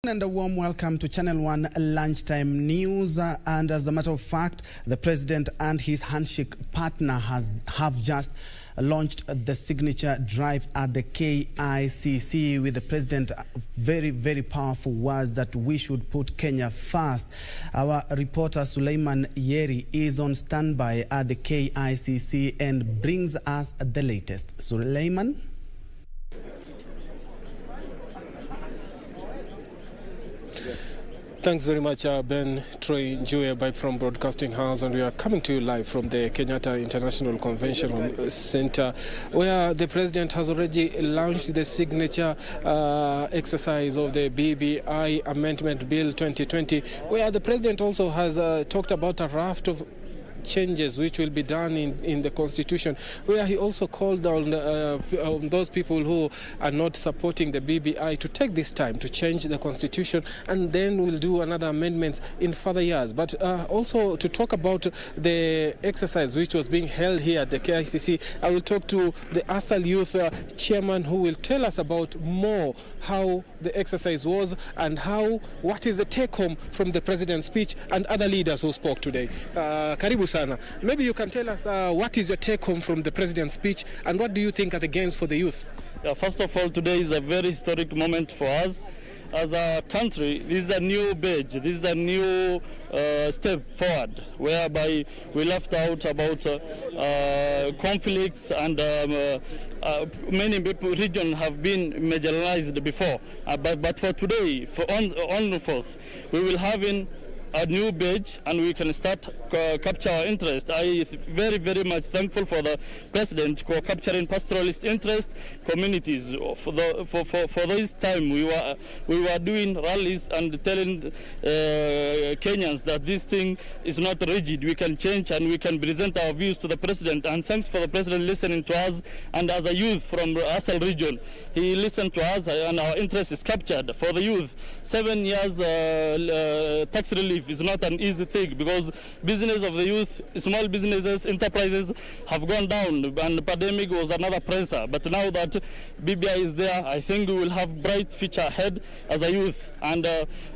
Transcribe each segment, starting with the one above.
And a warm welcome to Channel 1 Lunchtime News. And as a matter of fact, the President and his handshake partner have just launched the signature drive at the KICC, with the President very powerful words that we should put Kenya first. Our reporter Suleiman Yeri is on standby at the KICC and brings us the latest. Suleiman? Thanks very much, Ben Troy Njue, back from Broadcasting House, and we are coming to you live from the Kenyatta International Convention Center, where the President has already launched the signature exercise of the BBI Amendment Bill 2020, where the President also has talked about a raft of changes which will be done in the Constitution, where he also called on those people who are not supporting the BBI to take this time to change the Constitution, and then we'll do another amendments in further years. But also to talk about the exercise which was being held here at the KICC, I will talk to the ASAL Youth chairman, who will tell us about more how the exercise was and what is the take home from the President's speech and other leaders who spoke today. Karibu sana. Maybe you can tell us what is your take home from the President's speech, and what do you think are the gains for the youth? First of all, today is a very historic moment for us as a country. This is a new page. This is a new step forward, whereby we left out about conflicts, and many people regions have been marginalized before. But for today, for on forth, we will have in a new page, and we can start capture our interest. I very much thankful for the President for capturing pastoralist interest communities. For this time we were doing rallies and telling Kenyans that this thing is not rigid. We can change and we can present our views to the President. And thanks for the President listening to us. And as a youth from the ASAL region, he listened to us, and our interest is captured. For the youth, 7 years tax relief is not an easy thing, because business of the youth, small businesses, enterprises have gone down, and the pandemic was another pressure. But now that BBI is there, I think we will have bright future ahead as a youth. And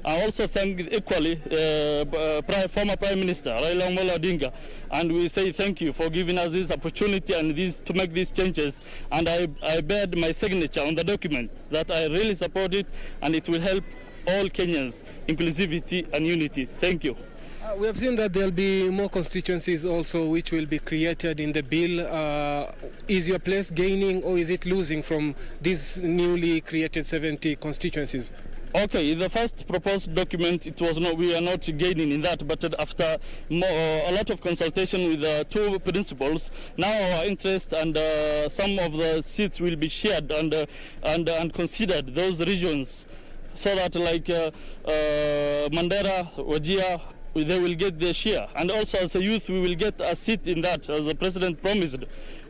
I also thank equally former Prime Minister Raila Amolo Odinga, and we say thank you for giving us this opportunity and to make these changes. And I bear my signature on the document that I really support it, and it will help all Kenyans, inclusivity and unity. Thank you. We have seen that there will be more constituencies also which will be created in the bill. Is your place gaining, or is it losing from these newly created 70 constituencies? Okay, the first proposed document, we are not gaining in that, but after a lot of consultation with two principals, now our interest and some of the seats will be shared and considered those regions, so that like Mandera, Wajir, they will get their share. And also as a youth, we will get a seat in that, as the President promised.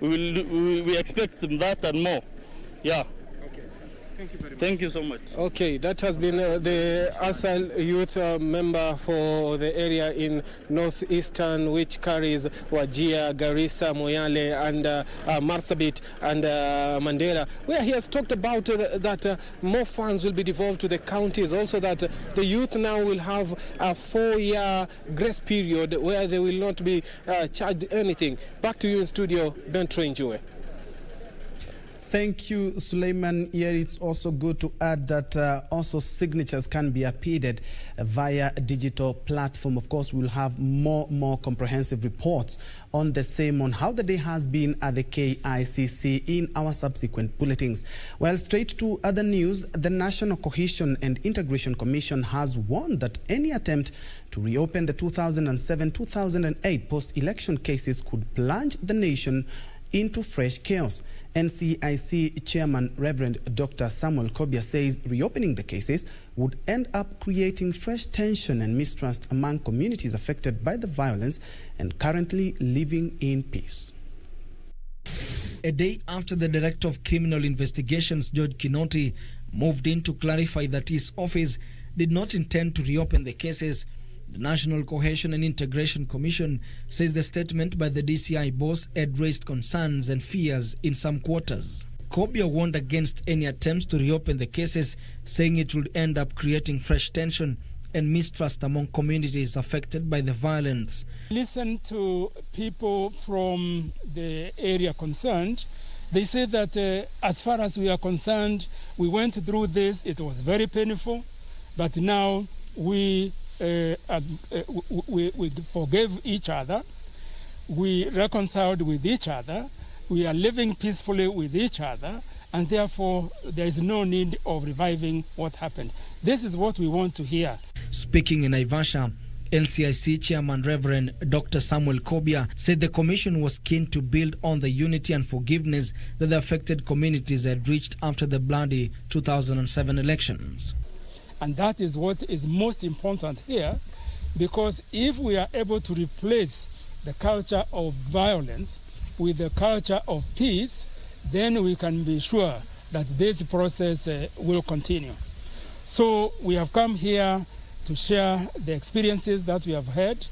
We expect that and more. Yeah. Thank you very much. Thank you so much. Okay, that has been the ASAL Youth member for the area in northeastern, which carries Wajir, Garissa, Moyale, and Marsabit and Mandera, where he has talked about that more funds will be devolved to the counties. Also that the youth now will have a 4-year grace period where they will not be charged anything. Back to you in studio, Ben Troy Njue. Thank you, Suleiman. Here it's also good to add that also signatures can be appealed via a digital platform. Of course, we'll have more comprehensive reports on the same, on how the day has been at the KICC in our subsequent bulletins. Well, straight to other news, the National Cohesion and Integration Commission has warned that any attempt to reopen the 2007-2008 post-election cases could plunge the nation into fresh chaos. NCIC Chairman Reverend Dr. Samuel Kobia says reopening the cases would end up creating fresh tension and mistrust among communities affected by the violence and currently living in peace. A day after the Director of Criminal Investigations, George Kinoti, moved in to clarify that his office did not intend to reopen the cases, the National Cohesion and Integration Commission says the statement by the DCI boss had raised concerns and fears in some quarters. Kobia warned against any attempts to reopen the cases, saying it would end up creating fresh tension and mistrust among communities affected by the violence. Listen to people from the area concerned. They say that as far as we are concerned, we went through this, it was very painful, but now we forgave each other, we reconciled with each other, we are living peacefully with each other, and therefore there is no need of reviving what happened. This is what we want to hear. Speaking in Naivasha, NCIC Chairman Reverend Dr. Samuel Kobia said the Commission was keen to build on the unity and forgiveness that the affected communities had reached after the bloody 2007 elections. And that is what is most important here, because if we are able to replace the culture of violence with the culture of peace, then we can be sure that this process will continue. So we have come here to share the experiences that we have had,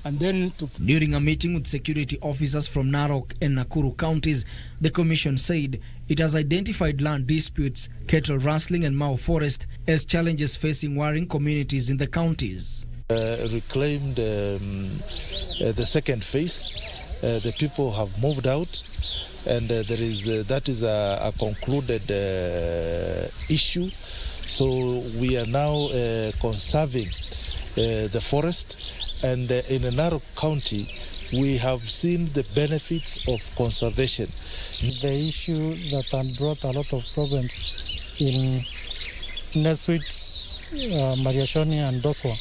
and then to... During a meeting with security officers from Narok and Nakuru counties, the Commission said it has identified land disputes, cattle rustling and Mau forest as challenges facing warring communities in the counties. Reclaimed the second phase. The people have moved out, and that is a concluded issue. So we are now conserving the forest, and in Narok County we have seen the benefits of conservation. The issue that had brought a lot of problems in Neswit, Mariashoni and Doswa.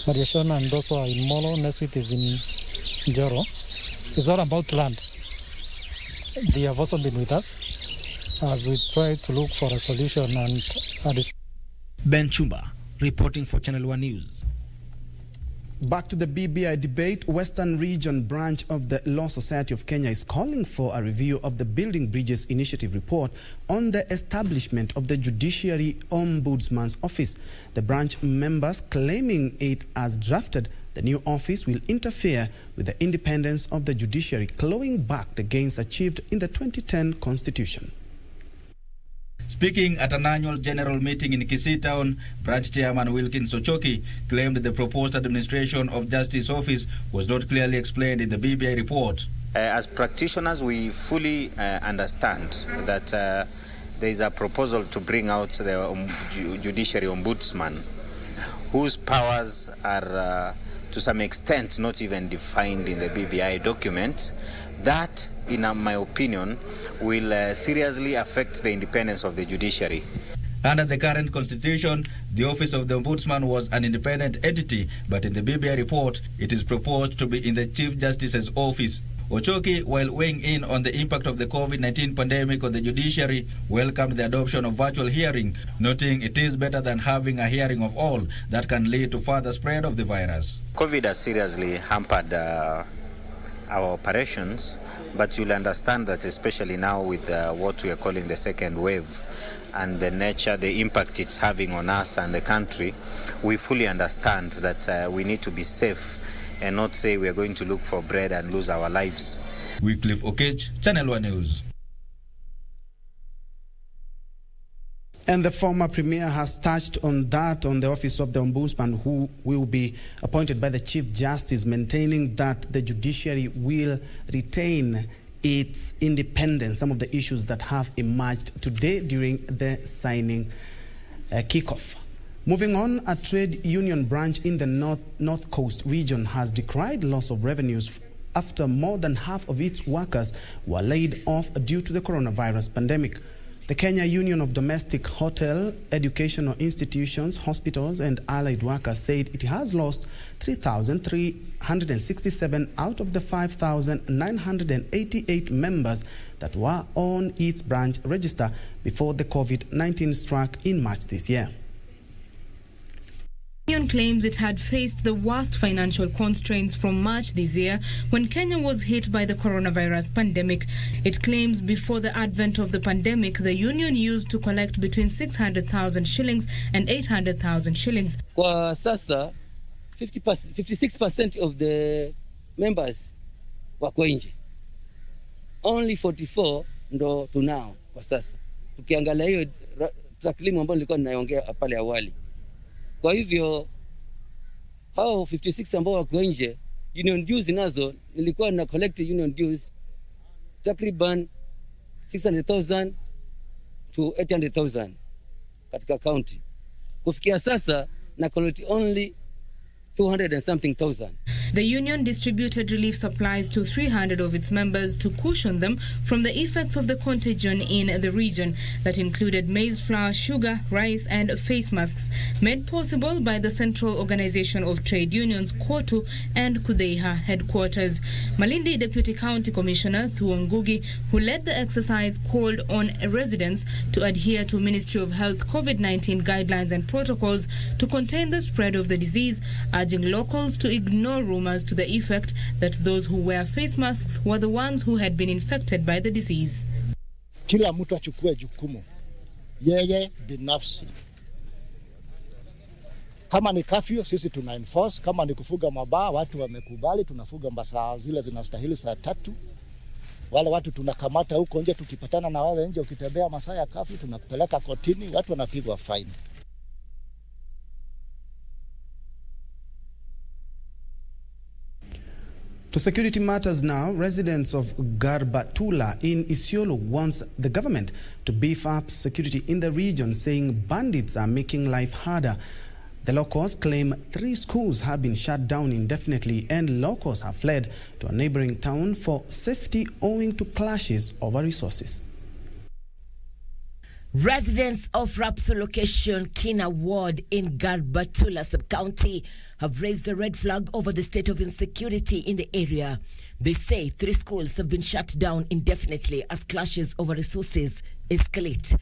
Mariashoni and Doswa in Molo, Neswit is in Njoro. It's all about land. They have also been with us as we try to look for a solution. And Ben Chumba, reporting for Channel 1 News. Back to the BBI debate. Western Region branch of the Law Society of Kenya is calling for a review of the Building Bridges Initiative report on the establishment of the Judiciary Ombudsman's Office. The branch members claiming it as drafted, the new office will interfere with the independence of the judiciary, clawing back the gains achieved in the 2010 Constitution. Speaking at an annual general meeting in Kisii Town, branch chairman Wilkins Ochoki claimed the proposed administration of justice office was not clearly explained in the BBI report. As practitioners, we fully understand that there is a proposal to bring out the judiciary ombudsman, whose powers are to some extent not even defined in the BBI document. That, in my opinion, will seriously affect the independence of the judiciary. Under the current constitution, the office of the Ombudsman was an independent entity, but in the BBI report, it is proposed to be in the Chief Justice's office. Ochoki, while weighing in on the impact of the COVID-19 pandemic on the judiciary, welcomed the adoption of virtual hearing, noting it is better than having a hearing of all that can lead to further spread of the virus. COVID has seriously hampered our operations, but you'll understand that especially now with what we are calling the second wave and the nature, the impact it's having on us and the country, we fully understand that we need to be safe and not say we are going to look for bread and lose our lives. Wycliffe Okech, Channel 1 News. And the former premier has touched on that on the office of the Ombudsman, who will be appointed by the Chief Justice, maintaining that the judiciary will retain its independence. Some of the issues that have emerged today during the signing kickoff. Moving on, a trade union branch in the North Coast region has decried loss of revenues after more than half of its workers were laid off due to the coronavirus pandemic. The Kenya Union of Domestic Hotel, Educational Institutions, Hospitals and Allied Workers said it has lost 3,367 out of the 5,988 members that were on its branch register before the COVID-19 struck in March this year. The union claims it had faced the worst financial constraints from March this year when Kenya was hit by the coronavirus pandemic. It claims before the advent of the pandemic, the union used to collect between 600,000 shillings and 800,000 shillings. Kwa sasa 56% of the members wako nje. Only 44 ndo tunao. kwa sasa, tukiangalia hiyo takwimu ambayo nilikuwa ninaongea pale awali. Kwa hivyo hao 56 ambao wako nje, union dues nazo nilikuwa na collect union dues takriban 600,000 to 800,000 katika county. Kufikia sasa na collect only 200 and something thousand. The union distributed relief supplies to 300 of its members to cushion them from the effects of the contagion in the region that included maize flour, sugar, rice and face masks, made possible by the Central Organization of Trade Unions, KOTU, and Kudeiha headquarters. Malindi Deputy County Commissioner Thuo Ngugi, who led the exercise, called on residents to adhere to Ministry of Health COVID-19 guidelines and protocols to contain the spread of the disease, urging locals to ignore rumors to the effect that those who wear face masks were the ones who had been infected by the disease. Kila mtu achukue jukumu yeye binafsi. Kama ni curfew sisi tuna enforce, kama ni kufuga mabaa watu wamekubali tunafuga masaa zile zinastahili saa 3. Wale watu tunakamata huko nje, tukipatana na wewe nje ukitembea masaa ya curfew tunakupeleka kotini, watu wanapigwa fine. To security matters now, residents of Garbatula in Isiolo wants the government to beef up security in the region, saying bandits are making life harder. The locals claim 3 schools have been shut down indefinitely and locals have fled to a neighboring town for safety owing to clashes over resources. Residents of Rapso location, Kina Ward in Garbatula sub-county have raised a red flag over the state of insecurity in the area. They say 3 schools have been shut down indefinitely as clashes over resources escalate.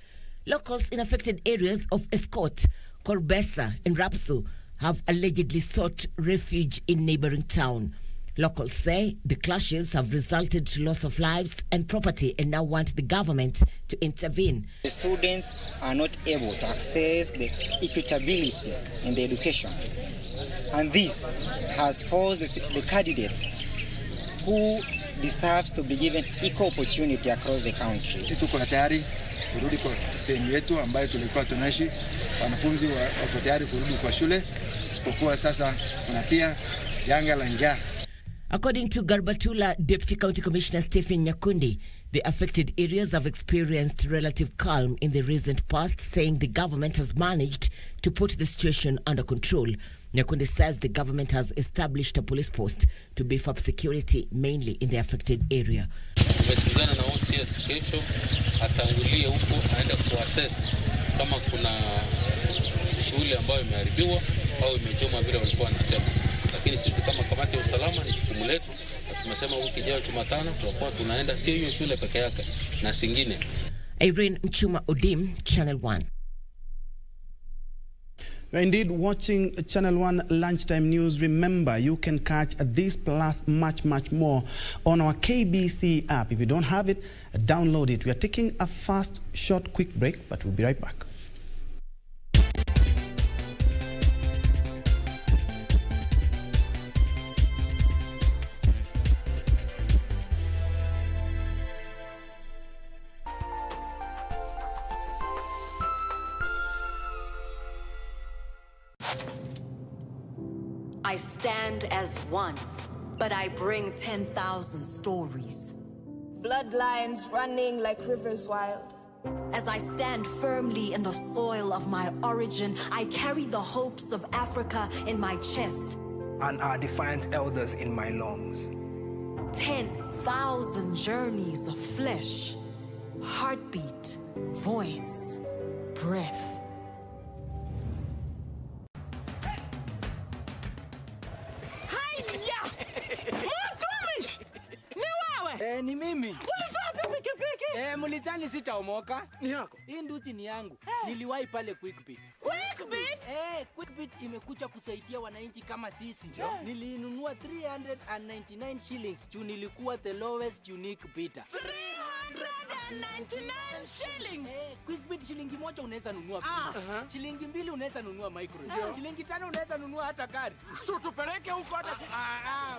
Locals in affected areas of Escort, Corbessa and Rapso have allegedly sought refuge in neighboring town. Locals say the clashes have resulted to loss of lives and property and now want the government to intervene. The students are not able to access the equitability in the education. And this has forced the candidates who deserves to be given equal opportunity across the country. Sisi tuko tayari kurudi kwa sehemu yetu ambayo tulikuwa tunaishi. Wanafunzi wako tayari kurudi kwa shule. Isipokuwa sasa kuna pia janga la njaa. According to Garbatula Deputy County Commissioner Stephen Nyakundi, the affected areas have experienced relative calm in the recent past, saying the government has managed to put the situation under control. Nyakundi says the government has established a police post to beef up security, mainly in the affected area. Tumesikizana na OCS kesho atangulie huko aenda kuassess kama kuna shule ambayo imeharibiwa au imechoma vile walikuwa wanasema. Lakini sisi kama kamati ya usalama ni jukumu letu. Tumesema wiki ijayo Jumatano tutakuwa tunaenda sio hiyo shule peke yake na singine. Irene Mchuma Odim, Channel 1. You're indeed watching Channel 1 Lunchtime News. Remember, you can catch this plus much more on our KBC app. If you don't have it, download it. We are taking a fast, short, quick break, but we'll be right back. I stand as one, but I bring 10,000 stories. Bloodlines running like rivers wild. As I stand firmly in the soil of my origin, I carry the hopes of Africa in my chest. And our defiant elders in my lungs. 10,000 journeys of flesh, heartbeat, voice, breath. Ni mimi. Ulitoa pikipiki? Mlitani sitaomoka. Ni yako. Hii nduti ni yangu. Niliwahi pale Quickbit. Quickbit? Quickbit imekuja kusaidia wananchi kama sisi. Nilinunua 399 shillings juu nilikuwa the lowest unique bidder. 300 199 shillings. Quick bit shilingi moja unaweza nunua shilingi 2 unaweza nunua micro. Shilingi 5 unaweza nunua hata gari. So tupeleke huko hata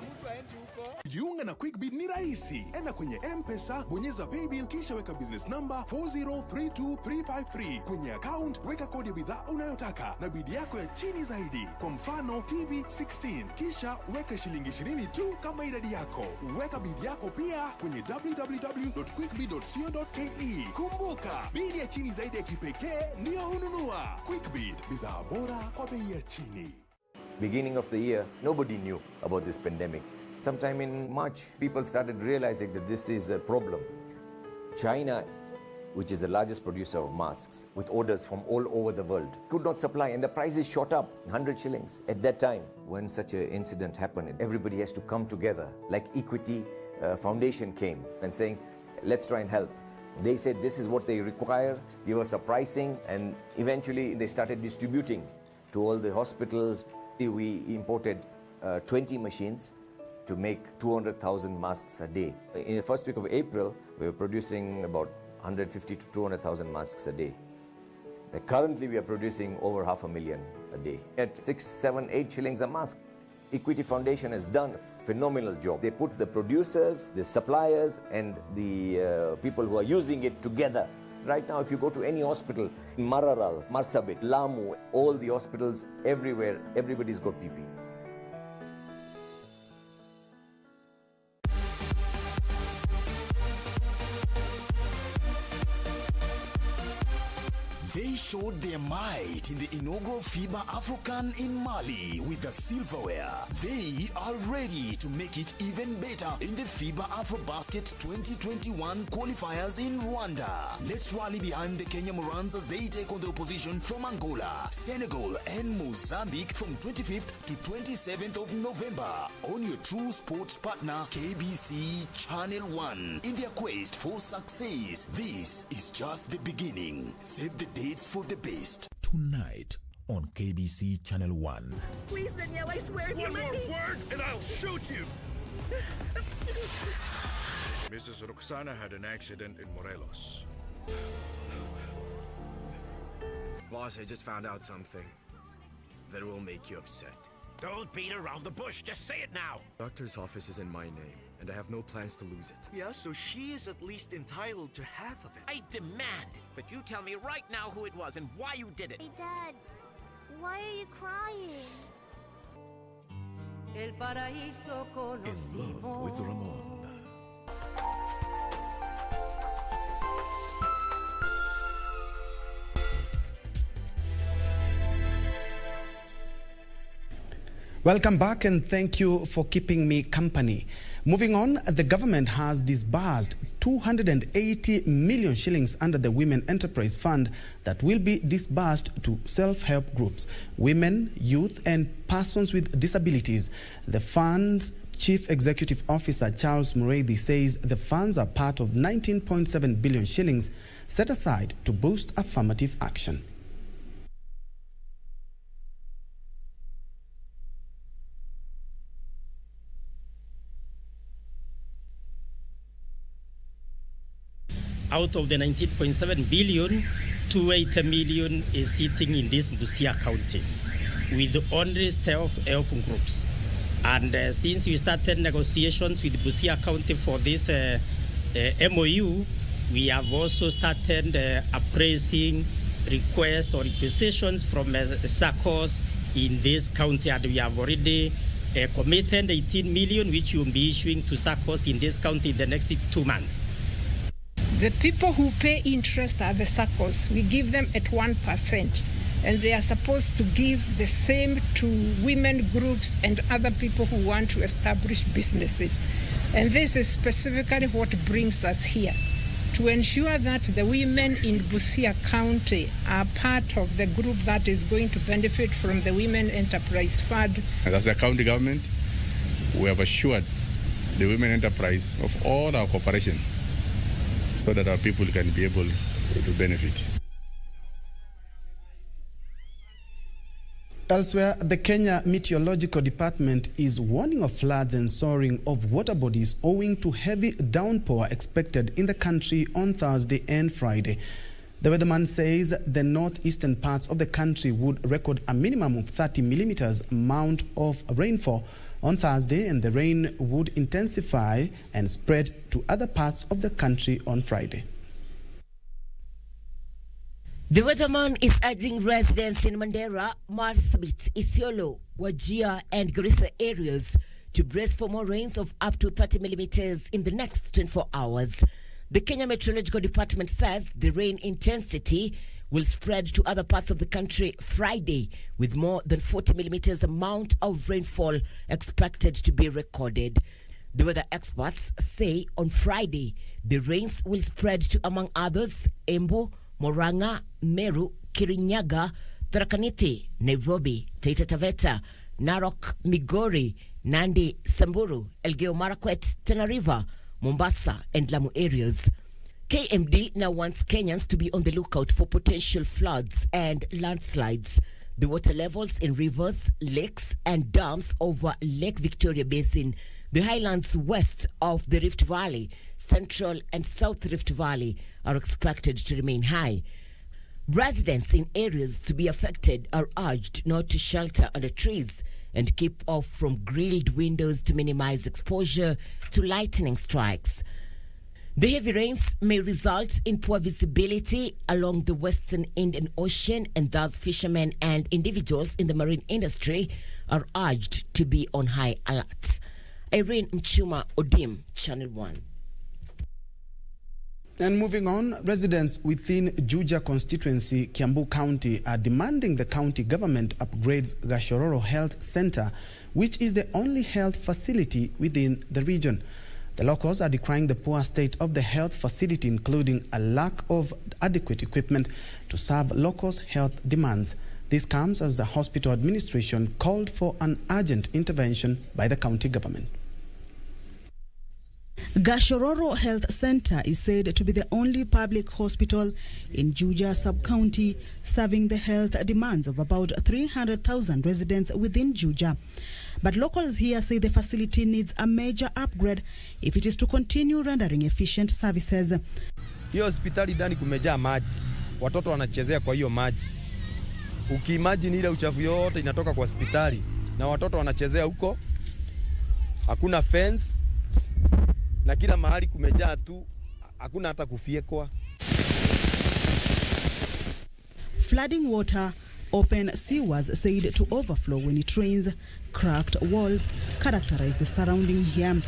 mtu aende huko. Jiunga na Quickbit ni rahisi. Enda kwenye M-Pesa, bonyeza paybill kisha weka business number 4032353. Kwenye account weka kodi ya bidhaa unayotaka na bidi yako ya chini zaidi. Kwa mfano TV 16. Kisha weka shilingi 20 tu kama idadi yako. Weka bidi yako pia kwenye www.quickbit.co.ke. Kumbuka, bidi ya chini zaidi ya kipekee ndio hununua. Quickbit, bidhaa bora kwa bei ya chini. Beginning of the year, nobody knew about this pandemic. Sometime in March, people started realizing that this is a problem. China, which is the largest producer of masks, with orders from all over the world, could not supply, and the prices shot up 100 shillings. At that time, when such an incident happened, everybody has to come together. Like Equity Foundation came and saying, let's try and help. They said this is what they require, give us a pricing, and eventually they started distributing to all the hospitals. We imported 20 machines to make 200,000 masks a day. In the first week of April, we were producing about 150 to 200,000 masks a day. Currently, we are producing over 500,000 a day. At 6, 7, 8 shillings a mask. Equity Foundation has done a phenomenal job. They put the producers, the suppliers, and the people who are using it together. Right now, if you go to any hospital, in Mararal, Marsabit, Lamu, all the hospitals, everywhere, everybody's got PPE. They showed their might in the inaugural FIBA African in Mali with the silverware. They are ready to make it even better in the FIBA AfroBasket 2021 qualifiers in Rwanda. Let's rally behind the Kenya Morans as they take on the opposition from Angola, Senegal, and Mozambique from 25th to 27th of November on your true sports partner KBC Channel 1. In their quest for success, this is just the beginning. Save the dates for the best. Tonight on KBC Channel 1. Please, Danielle, I swear, if you let me... One more word and I'll shoot you! Mrs. Roxana had an accident in Morelos. Boss, I just found out something that will make you upset. Don't beat around the bush, just say it now! Doctor's office is in my name, and I have no plans to lose it. Yeah, so she is at least entitled to half of it. I demand that you tell me right now who it was and why you did it. Hey, Dad, why are you crying? In love with Ramon. Welcome back and thank you for keeping me company. Moving on, the government has disbursed 280 million shillings under the Women Enterprise Fund that will be disbursed to self-help groups, women, youth and persons with disabilities. The fund's Chief Executive Officer Charles Muredi says the funds are part of 19.7 billion shillings set aside to boost affirmative action. Out of the 19.7 billion, 280 million is sitting in this Busia County with only self-help groups. And since we started negotiations with Busia County for this MOU, we have also started appraising requests or requisitions from SACCOs in this county, and we have already committed 18 million, which we will be issuing to SACCOs in this county in the next 2 months. The people who pay interest are the SACCOs. We give them at 1%, and they are supposed to give the same to women groups and other people who want to establish businesses. And this is specifically what brings us here, to ensure that the women in Busia County are part of the group that is going to benefit from the Women Enterprise Fund. As the county government, we have assured the women enterprise of all our cooperation so that our people can be able to benefit. Elsewhere, the Kenya Meteorological Department is warning of floods and soaring of water bodies owing to heavy downpour expected in the country on Thursday and Friday. The weatherman says the northeastern parts of the country would record a minimum of 30 millimeters amount of rainfall on Thursday, and the rain would intensify and spread to other parts of the country on Friday. The weatherman is urging residents in Mandera, Marsabit, Isiolo, Wajir and Garissa areas to brace for more rains of up to 30 millimeters in the next 24 hours. The Kenya Meteorological Department says the rain intensity will spread to other parts of the country Friday, with more than 40 millimeters amount of rainfall expected to be recorded. The weather experts say on Friday the rains will spread to, among others, Embu, Murang'a, Meru, Kirinyaga, Tharaka Nithi, Nairobi, Taita Taveta, Narok, Migori, Nandi, Samburu, Elgeyo Marakwet, Tana River, Mombasa and Lamu areas. KMD now wants Kenyans to be on the lookout for potential floods and landslides. The water levels in rivers, lakes and dams over Lake Victoria Basin, the highlands west of the Rift Valley, Central and South Rift Valley are expected to remain high. Residents in areas to be affected are urged not to shelter under trees and keep off from grilled windows to minimize exposure to lightning strikes. The heavy rains may result in poor visibility along the western Indian Ocean, and thus fishermen and individuals in the marine industry are urged to be on high alert. Irene Mchuma Odim, Channel 1. And moving on, residents within Juja constituency, Kiambu County, are demanding the county government upgrades Gashororo Health Center, which is the only health facility within the region. The locals are decrying the poor state of the health facility, including a lack of adequate equipment to serve locals' health demands. This comes as the hospital administration called for an urgent intervention by the county government. Gashororo Health Center is said to be the only public hospital in Juja sub-county serving the health demands of about 300,000 residents within Juja. But locals here say the facility needs a major upgrade if it is to continue rendering efficient services. Hiyo hospitali ndani kumejaa maji. Watoto wanachezea kwa hiyo maji. Ukiimagine ile uchafu yote inatoka kwa hospitali na watoto wanachezea huko. Hakuna fence. Na kila mahali kumejaa tu, hakuna hata kufiekwa. Flooding water, open sewers said to overflow when it rains, cracked walls characterize the surrounding here.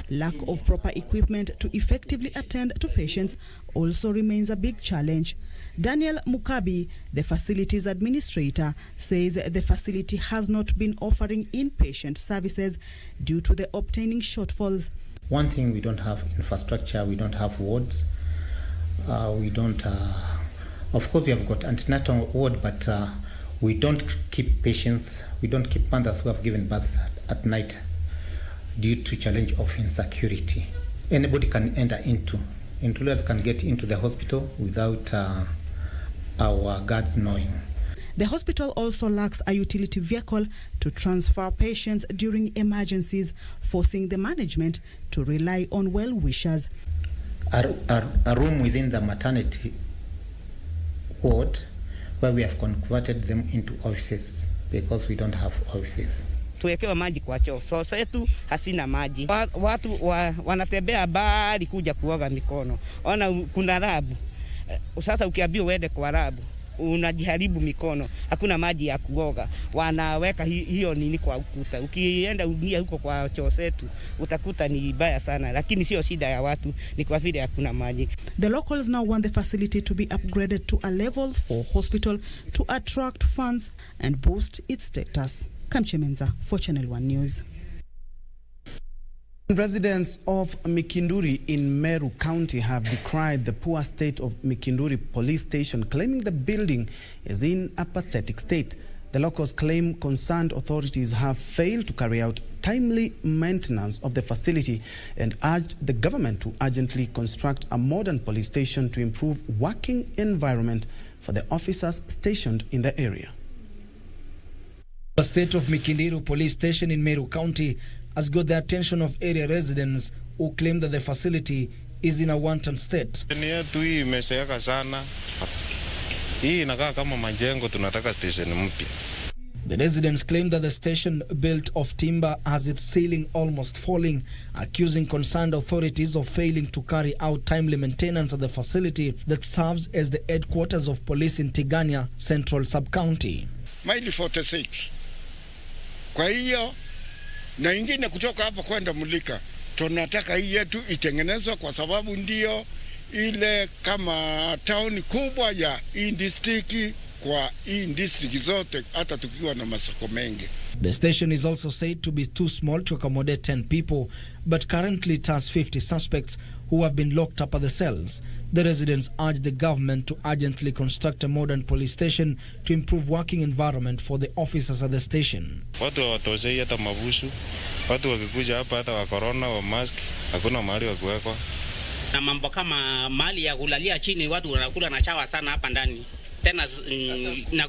Lack of proper equipment to effectively attend to patients also remains a big challenge. Daniel Mukabi, the facilities administrator, says the facility has not been offering inpatient services due to the obtaining shortfalls. One thing, we don't have infrastructure, we don't have wards, we don't, of course we have got antenatal ward, but we don't keep patients, we don't keep mothers who have given birth at night due to challenge of insecurity. Anybody can enter into, intruders can get into the hospital without our guards knowing. The hospital also lacks a utility vehicle to transfer patients during emergencies, forcing the management to rely on well-wishers. A room within the maternity ward where we have converted them into offices because we don't have offices. Tuwekewe maji kwa choo. Sasa yetu hasina maji. Watu wanatembea bali kuja kuoga mikono. Ona kuna rabu. Sasa ukiambiwa uende kwa rabu, unajiharibu mikono. Hakuna maji ya kuoga. Wanaweka hiyo nini kwa ukuta. Ukienda unia huko kwa choo zetu, utakuta ni baya sana. Lakini sio shida ya watu, ni kwa vile hakuna maji. The locals now want the facility to be upgraded to a level 4 hospital to attract funds and boost its status. Kamchemenza for Channel 1 News. Residents of Mikinduri in Meru County have decried the poor state of Mikinduri police station, claiming the building is in a pathetic state. The locals claim concerned authorities have failed to carry out timely maintenance of the facility and urged the government to urgently construct a modern police station to improve working environment for the officers stationed in the area. The state of Mikindiru police station in Meru County has got the attention of area residents who claim that the facility is in a wanton state. Hii imezeeka sana. Hii inakaa kama majengo, tunataka station mpya. The residents claim that the station, built of timber, has its ceiling almost falling, accusing concerned authorities of failing to carry out timely maintenance of the facility that serves as the headquarters of police in Tigania Central Sub-County. Maili 46. Kwa hiyo na ingine kutoka hapa kwenda Mulika, tunataka hii yetu itengenezwe kwa sababu ndio ile kama town kubwa ya hii district kwa hii district zote hata tukiwa na masoko mengi. The station is also said to be too small to accommodate 10 people, but currently it has 50 suspects who have been locked up at the cells. The residents urge the government to urgently construct a modern police station to improve working environment for the officers at the station. Watu hawatosei hata mabusu. Watu wakikuja hapa hata wa corona wa mask, hakuna mahali wa kuwekwa. Na mambo kama mali ya kulalia chini, watu wanakula na chawa sana hapa ndani. Tena na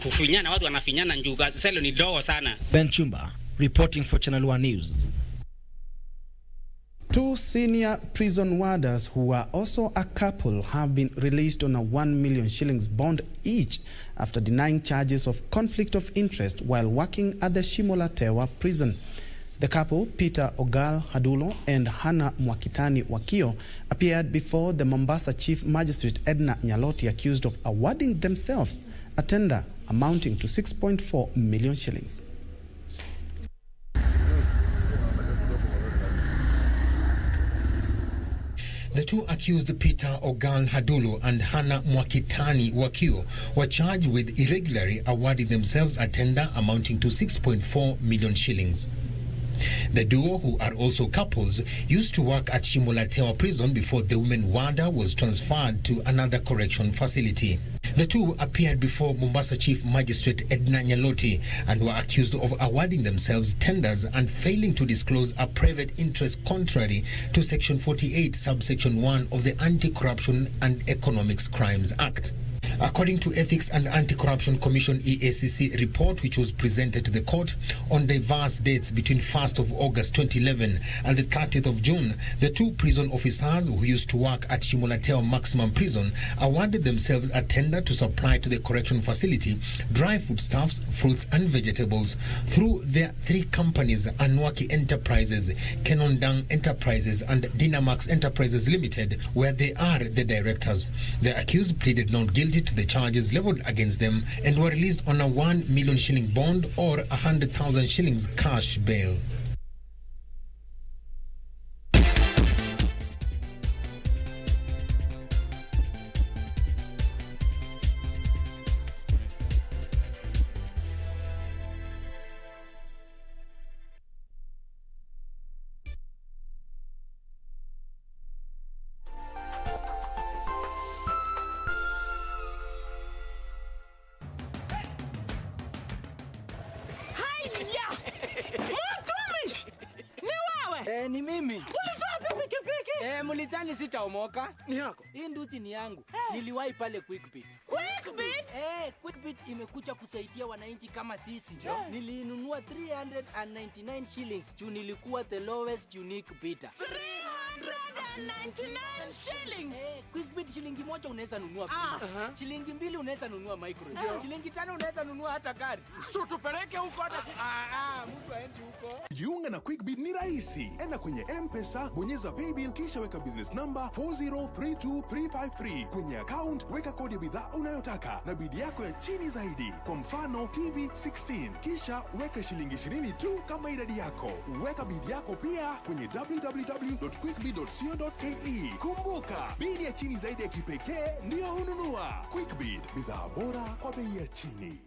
kufinyana, watu wanafinyana njuga, selo ni dogo sana. Ben Troy Njue, reporting for Channel 1 News. 2 senior prison warders who are also a couple have been released on a 1 million shillings bond each after denying charges of conflict of interest while working at the Shimolatewa prison. The couple, Peter Ogal Hadulo and Hannah Mwakitani Wakio, appeared before the Mombasa Chief Magistrate Edna Nyaloti, accused of awarding themselves a tender amounting to 6.4 million shillings. The two accused, Peter Ogal Hadulo and Hannah Mwakitani Wakio, were charged with irregularly awarding themselves a tender amounting to 6.4 million shillings. The duo, who are also couples, used to work at Shimolatewa prison before the women warder was transferred to another correction facility. The two appeared before Mombasa Chief Magistrate Edna Nyaloti and were accused of awarding themselves tenders and failing to disclose a private interest contrary to Section 48, subsection 1 of the Anti-Corruption and Economics Crimes Act. According to Ethics and Anti-Corruption Commission EACC report, which was presented to the court on diverse dates between 1st of August 2011 and the 30th of June, the two prison officers who used to work at Shimolatewa Maximum Prison awarded themselves a tender to supply to the correction facility dry foodstuffs, fruits and vegetables through their 3 companies, Anwaki Enterprises, Kenondang Enterprises and Dynamax Enterprises Limited, where they are the directors. The accused pleaded not guilty to the charges leveled against them and were released on a 1 million shilling bond or 100,000 shillings cash bail. Ni mimi. Ulitoa pikipiki? Mulitani sitaomoka. Ni yako. Hii nduti ni yangu. Niliwahi pale Quickbit. Quickbit? Quickbit imekuja kusaidia wananchi kama sisi. Nilinunua 399 shillings. Juu nilikuwa the lowest unique bidder. 399 shillings. Quickbit shilingi moja unaweza nunua shilingi 2 unaweza nunua micro. Shilingi 5 unaweza nunua hata gari. So tupeleke huko hata mtu aende huko. Jiunga na Quickbit ni rahisi. Enda kwenye M-Pesa, bonyeza paybill kisha weka business number 4032353. Kwenye account weka kodi ya bidhaa unayotaka na bidi yako ya chini zaidi. Kwa mfano TV 16, kisha weka shilingi 20 tu kama idadi yako. Weka bidi yako pia kwenye www.quickbit.co.ke. Kumbuka, bidi ya chini zaidi ya kipekee ndio ununua. Quickbit, bidhaa bora kwa bei ya chini.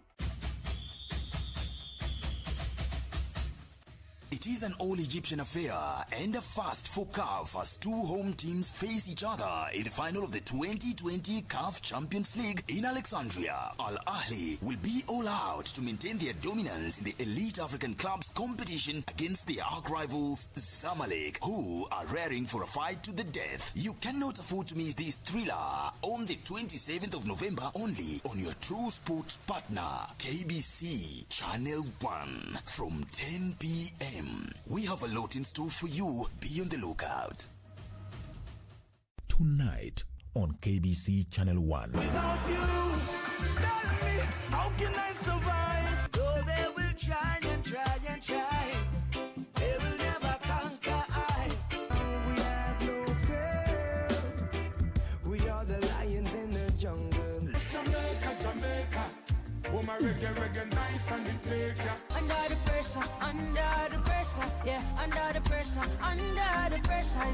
It is an all-Egyptian affair and a first for CAF as two home teams face each other in the final of the 2020 CAF Champions League in Alexandria. Al Ahly will be all out to maintain their dominance in the elite African clubs competition against their arch-rivals Zamalek, who are raring for a fight to the death. You cannot afford to miss this thriller on the 27th of November only on your True Sports partner, KBC Channel 1 from 10 p.m. We have a lot in store for you. Be on the lookout. Tonight on KBC Channel 1. Without you, tell me, how can I survive? Though they will try and try and try, they will never conquer I. We have no fear. We are the lions in the jungle. Jamaica, Jamaica. Oh, my reggae, nice and it make ya. Under the pressure, yeah, under the pressure.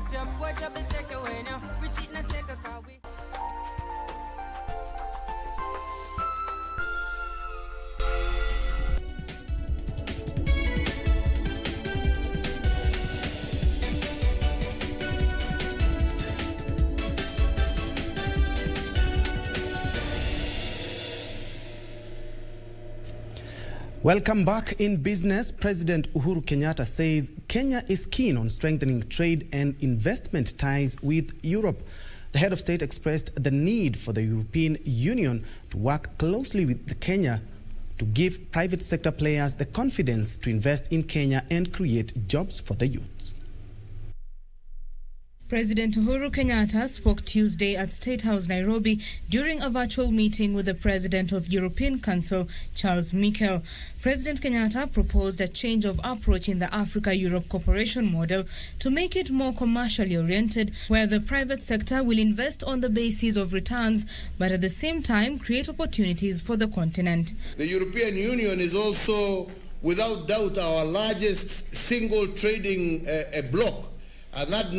If you're poor, trouble take away now. We cheat in a second, cause we... Welcome back. In business, President Uhuru Kenyatta says Kenya is keen on strengthening trade and investment ties with Europe. The head of state expressed the need for the European Union to work closely with Kenya to give private sector players the confidence to invest in Kenya and create jobs for the youths. President Uhuru Kenyatta spoke Tuesday at State House, Nairobi, during a virtual meeting with the President of European Council, Charles Michel. President Kenyatta proposed a change of approach in the Africa-Europe cooperation model to make it more commercially oriented, where the private sector will invest on the basis of returns, but at the same time create opportunities for the continent. The European Union is also, without doubt, our largest single trading bloc. And that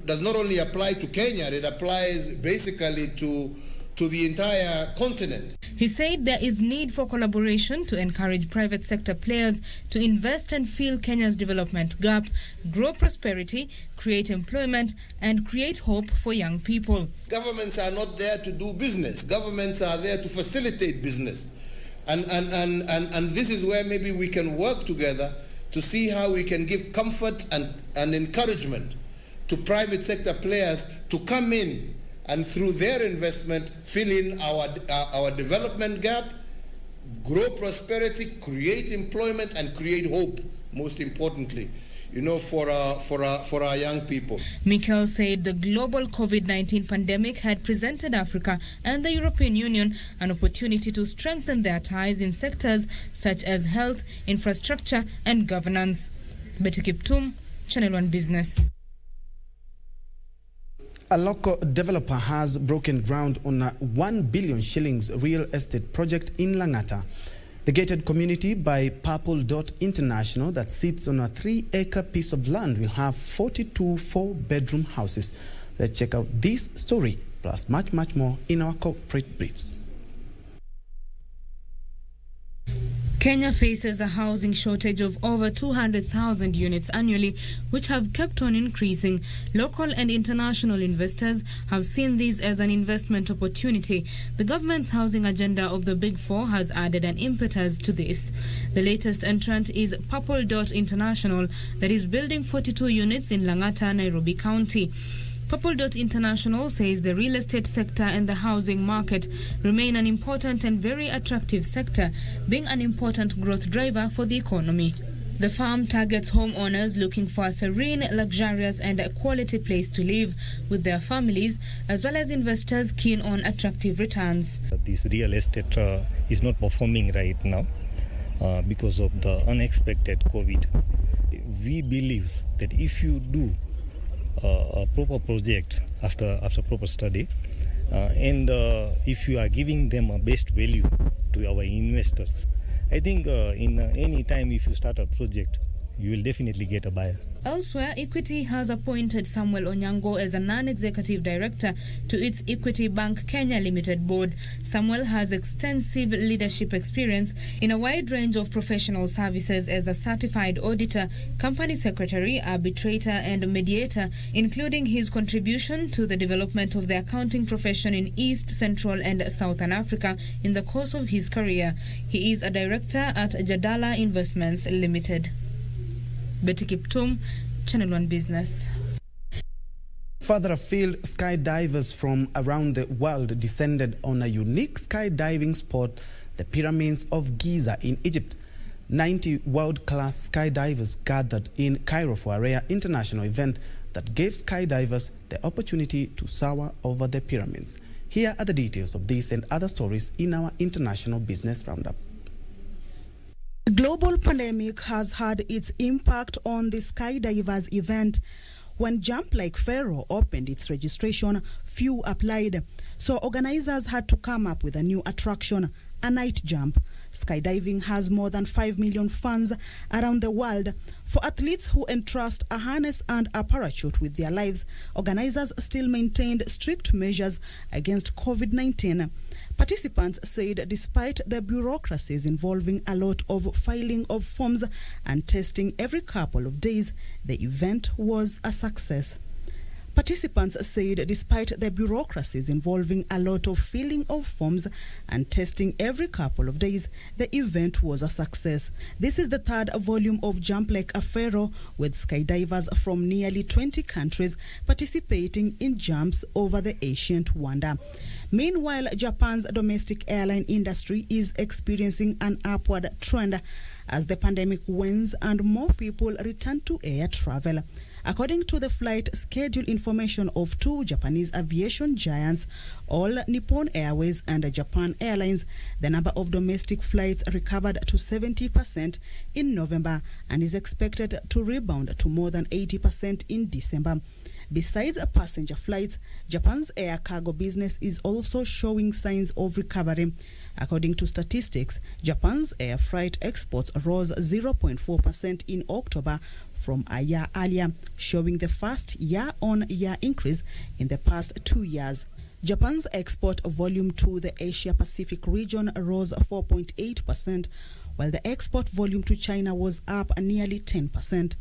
does not only apply to Kenya, it applies basically to the entire continent. He said there is need for collaboration to encourage private sector players to invest and fill Kenya's development gap, grow prosperity, create employment, and create hope for young people. Governments are not there to do business. Governments are there to facilitate business. And this is where maybe we can work together to see how we can give comfort and encouragement to private sector players to come in and through their investment fill in our development gap, grow prosperity, create employment, and create hope, most importantly, for our young people. Michel said the global COVID-19 pandemic had presented Africa and the European Union an opportunity to strengthen their ties in sectors such as health, infrastructure, and governance. Betty Kiptum, Channel 1 Business. A local developer has broken ground on a 1 billion shillings real estate project in Langata. The gated community by Purple Dot International that sits on a 3-acre piece of land will have 42 4-bedroom houses. Let's check out this story, plus much more in our corporate briefs. Kenya faces a housing shortage of over 200,000 units annually, which have kept on increasing. Local and international investors have seen this as an investment opportunity. The government's housing agenda of the Big Four has added an impetus to this. The latest entrant is Purple Dot International, that is building 42 units in Langata, Nairobi County. Purple Dot International says the real estate sector and the housing market remain an important and very attractive sector, being an important growth driver for the economy. The farm targets homeowners looking for a serene, luxurious and a quality place to live with their families, as well as investors keen on attractive returns. This real estate is not performing right now because of the unexpected COVID. We believe that if you do a proper project after proper study, and if you are giving them a best value to our investors, I think in any time if you start a project, you will definitely get a buyer. Elsewhere, Equity has appointed Samuel Onyango as a non-executive director to its Equity Bank Kenya Limited board. Samuel has extensive leadership experience in a wide range of professional services as a certified auditor, company secretary, arbitrator and mediator, including his contribution to the development of the accounting profession in East, Central and Southern Africa in the course of his career. He is a director at Jadala Investments Limited. Betty Kiptum, Channel 1 Business. Further afield, skydivers from around the world descended on a unique skydiving spot, the Pyramids of Giza in Egypt. 90 world-class skydivers gathered in Cairo for a rare international event that gave skydivers the opportunity to soar over the pyramids. Here are the details of this and other stories in our International Business Roundup. The global pandemic has had its impact on the skydivers event. When Jump Like Pharaoh opened its registration, few applied. So organizers had to come up with a new attraction, a night jump. Skydiving has more than 5 million fans around the world. For athletes who entrust a harness and a parachute with their lives, organizers still maintained strict measures against COVID-19. Participants said despite the bureaucracies involving a lot of filing of forms and testing every couple of days, the event was a success. Participants said despite the bureaucracies involving a lot of filling of forms and testing every couple of days, the event was a success. This is the third volume of Jump Like a Pharaoh, with skydivers from nearly 20 countries participating in jumps over the ancient wonder. Meanwhile, Japan's domestic airline industry is experiencing an upward trend as the pandemic wanes and more people return to air travel. According to the flight schedule information of two Japanese aviation giants, All Nippon Airways and Japan Airlines, the number of domestic flights recovered to 70% in November and is expected to rebound to more than 80% in December. Besides passenger flights, Japan's air cargo business is also showing signs of recovery. According to statistics, Japan's air freight exports rose 0.4% in October from a year earlier, showing the first year-on-year increase in the past 2 years. Japan's export volume to the Asia-Pacific region rose 4.8%, while the export volume to China was up nearly 10%.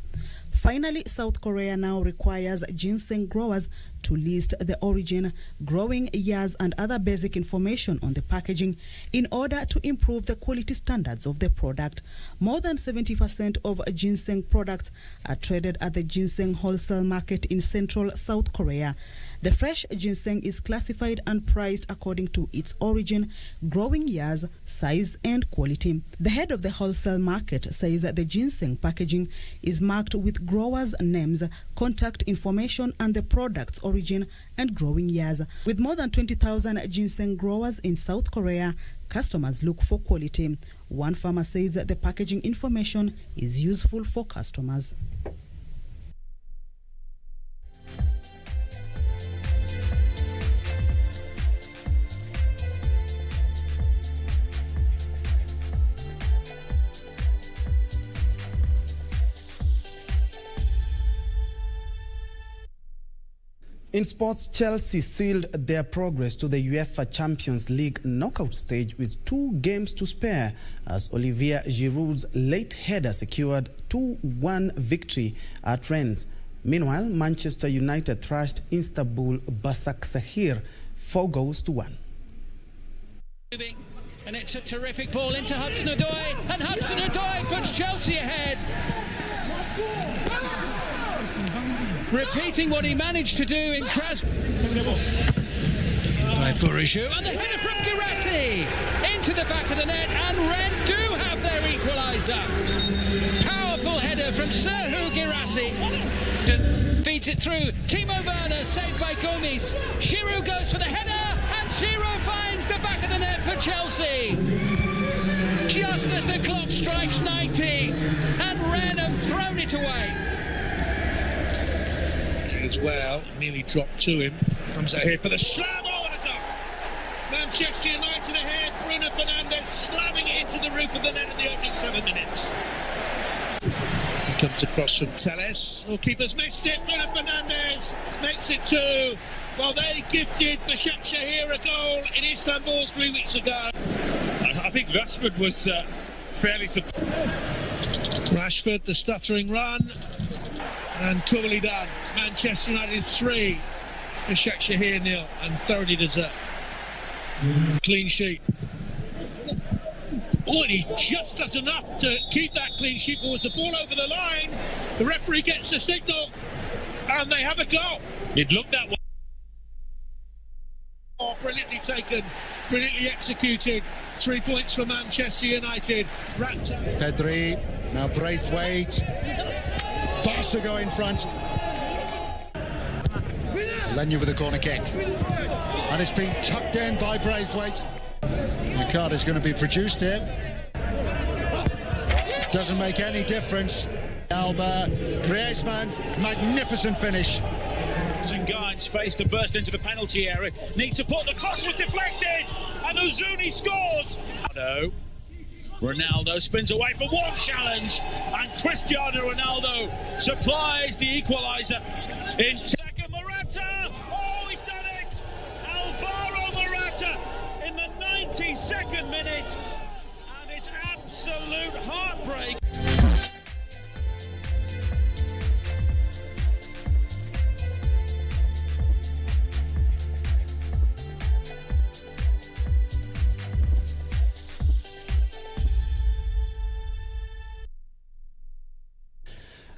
Finally, South Korea now requires ginseng growers to list the origin, growing years and other basic information on the packaging in order to improve the quality standards of the product. More than 70% of ginseng products are traded at the ginseng wholesale market in central South Korea. The fresh ginseng is classified and priced according to its origin, growing years, size, and quality. The head of the wholesale market says that the ginseng packaging is marked with growers' names, contact information, and the product's origin and growing years. With more than 20,000 ginseng growers in South Korea, customers look for quality. One farmer says that the packaging information is useful for customers. In sports, Chelsea sealed their progress to the UEFA Champions League knockout stage with 2 games to spare as Olivier Giroud's late header secured 2-1 victory at Rennes. Meanwhile, Manchester United thrashed Istanbul Basaksehir 4-1. And it's a terrific ball into Hudson-Odoi, and Hudson-Odoi puts Chelsea ahead. Repeating what he managed to do in Krasnodar. By Bourgeois, and the header from Guirassy into the back of the net, and Rennes do have their equaliser. Powerful header from Serhou Guirassy. Feeds it through. Timo Werner saved by Gomis. Giroud goes for the header, and Giroud finds the back of the net for Chelsea. Just as the clock strikes 90, and Rennes have thrown it away. As well, nearly dropped to him. Comes out here for the slam. Oh, and a knock. Manchester United ahead. Bruno Fernandes slamming it into the roof of the net in the opening 7 minutes. Comes across from Telles. Oh, keeper's missed it. Bruno Fernandes makes it 2. Well, they gifted Başakşehir a goal in Istanbul 3 weeks ago. I think Rashford was fairly surprised. Rashford, the stuttering run. And coolly done. Manchester United 3. Başakşehir 0. And thoroughly deserved. Clean sheet. Oh, and he just does enough to keep that clean sheet. Was the ball over the line? The referee gets a signal, and they have a goal. It looked that way. Oh, brilliantly taken, brilliantly executed. 3 points for Manchester United. Pedri, now Braithwaite. Barca go in front. Lenu with the corner kick. And it's been tucked in by Braithwaite. The card is going to be produced here. Doesn't make any difference. Alba, Griezmann, magnificent finish. Guy in space to burst into the penalty area. Needs to put the cross was deflected, and Ozuni scores. Ronaldo spins away for one challenge, and Cristiano Ronaldo supplies the equaliser. In second, Morata. Oh, he's done it! Alvaro Morata in the 92nd minute, and it's absolute heartbreak.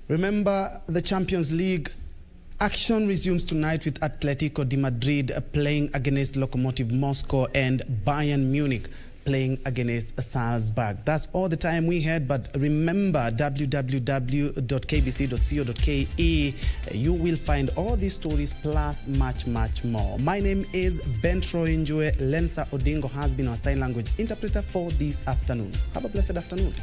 Remember, the Champions League action resumes tonight with Atletico de Madrid playing against Lokomotiv Moscow and Bayern Munich playing against Salzburg. That's all the time we had, but remember www.kbc.co.ke. You will find all these stories plus much more. My name is Ben Troy Njue. Lensa Odingo has been our sign language interpreter for this afternoon. Have a blessed afternoon.